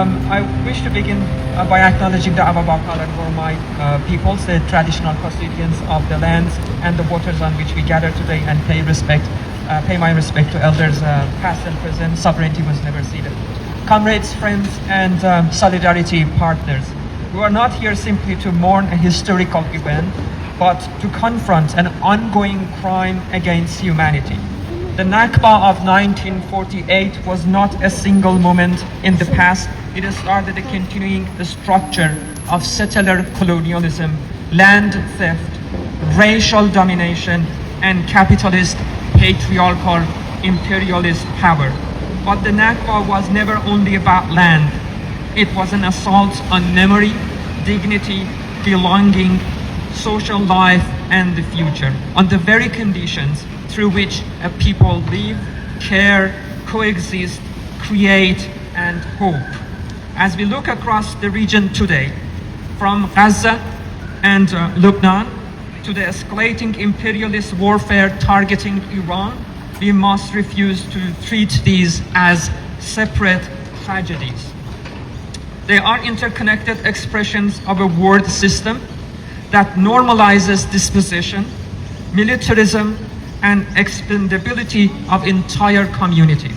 I wish to begin by acknowledging the Ababakal and Gormai peoples, the traditional custodians of the lands and the waters on which we gather today, and pay my respect to elders past and present. Sovereignty was never ceded. Comrades, friends, and solidarity partners, we are not here simply to mourn a historical event, but to confront an ongoing crime against humanity. The Nakba of 1948 was not a single moment in the past. It started a continuing structure of settler colonialism, land theft, racial domination, and capitalist, patriarchal, imperialist power. But the Nakba was never only about land. It was an assault on memory, dignity, belonging, social life, and the future, on the very conditions through which a people live, care, coexist, create, and hope. As we look across the region today, from Gaza and Lebanon to the escalating imperialist warfare targeting Iran, we must refuse to treat these as separate tragedies. They are interconnected expressions of a world system that normalizes dispossession, militarism, and expendability of entire communities.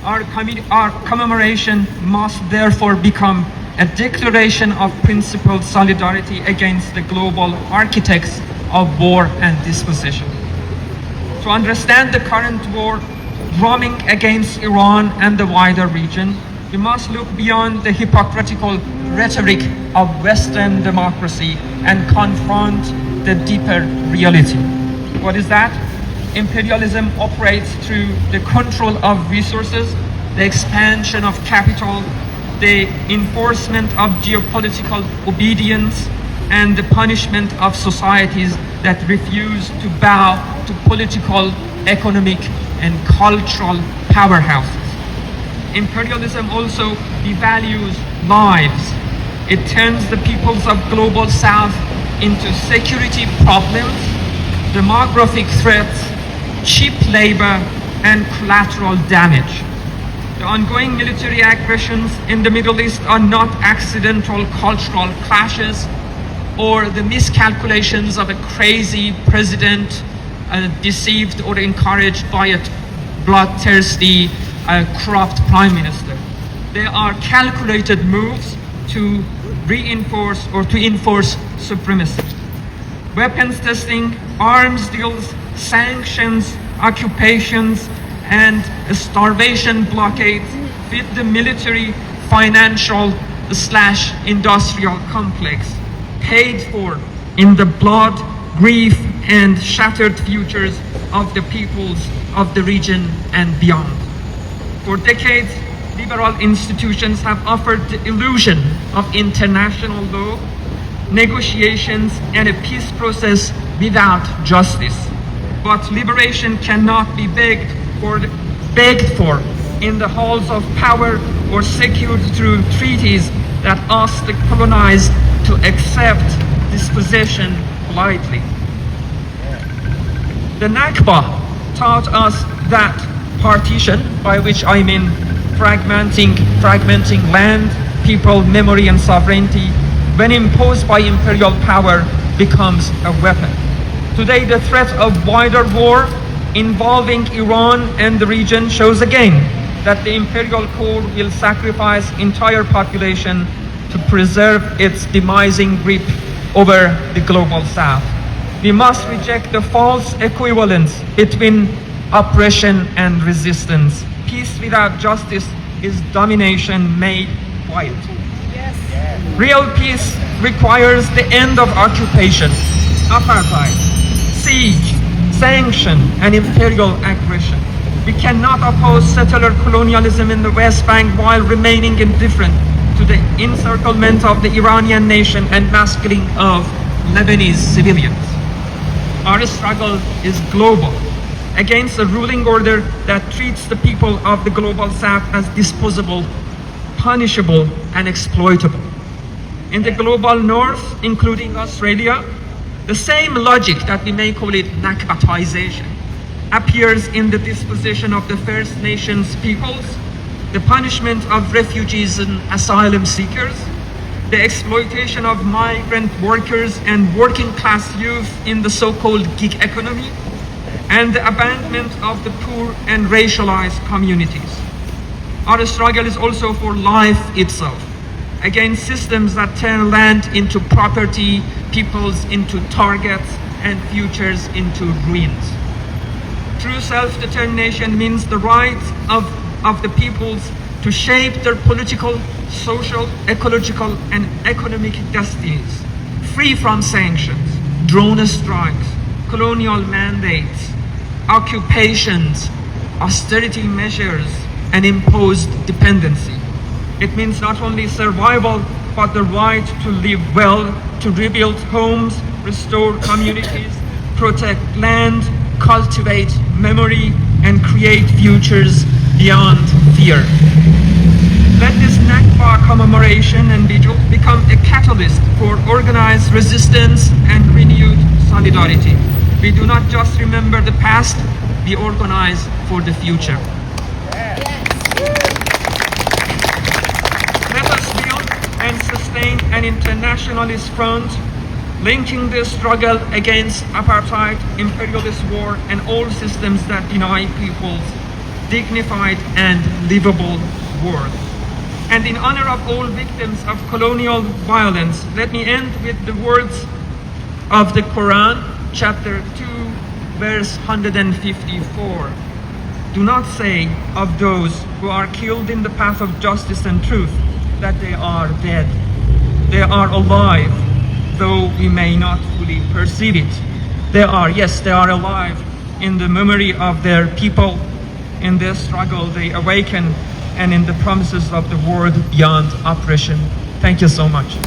Our commemoration must therefore become a declaration of principled solidarity against the global architects of war and dispossession. To understand the current war roaming against Iran and the wider region, we must look beyond the hypocritical rhetoric of Western democracy and confront the deeper reality. What is that? Imperialism operates through the control of resources, the expansion of capital, the enforcement of geopolitical obedience, and the punishment of societies that refuse to bow to political, economic, and cultural powerhouses. Imperialism also devalues lives. It turns the peoples of global South into security problems, demographic threats, cheap labor, and collateral damage. The ongoing military aggressions in the Middle East are not accidental cultural clashes or the miscalculations of a crazy president deceived or encouraged by a bloodthirsty, corrupt prime minister. They are calculated moves to reinforce or to enforce supremacy. Weapons testing, arms deals, sanctions, occupations, and starvation blockades fit the military, financial / industrial complex, paid for in the blood, grief, and shattered futures of the peoples of the region and beyond. For decades, liberal institutions have offered the illusion of international law, negotiations, and a peace process without justice. But liberation cannot be begged for in the halls of power or secured through treaties that ask the colonized to accept dispossession politely. The Nakba taught us that partition, by which I mean fragmenting land, people, memory, and sovereignty, when imposed by imperial power, becomes a weapon. Today, the threat of wider war involving Iran and the region shows again that the imperial core will sacrifice entire population to preserve its demising grip over the global South. We must reject the false equivalence between oppression and resistance. Peace without justice is domination made quiet. Yes. Real peace requires the end of occupation, apartheid, siege, sanction, and imperial aggression. We cannot oppose settler colonialism in the West Bank while remaining indifferent to the encirclement of the Iranian nation and massacring of Lebanese civilians. Our struggle is global, against a ruling order that treats the people of the global South as disposable, punishable, and exploitable. In the global North, including Australia, the same logic that we may call it Nakbatization appears in the dispossession of the First Nations peoples, the punishment of refugees and asylum seekers, the exploitation of migrant workers and working class youth in the so-called gig economy, and the abandonment of the poor and racialized communities. Our struggle is also for life itself, against systems that turn land into property, peoples into targets, and futures into ruins. True self-determination means the right of the peoples to shape their political, social, ecological, and economic destinies, free from sanctions, drone strikes, colonial mandates, occupations, austerity measures, and imposed dependency. It means not only survival, but the right to live well, to rebuild homes, restore communities, protect land, cultivate memory, and create futures beyond fear. Let this Nakba commemoration and vigil become a catalyst for organized resistance and renewed solidarity. We do not just remember the past, we organize for the future. Let us build and sustain an internationalist front, linking the struggle against apartheid, imperialist war, and all systems that deny peoples dignified and livable world. And in honor of all victims of colonial violence, let me end with the words of the Quran, chapter 2, verse 154. Do not say of those who are killed in the path of justice and truth that they are dead. They are alive, though we may not fully perceive it. They are alive in the memory of their people, in their struggle they awaken, and in the promises of the world beyond oppression. Thank you so much.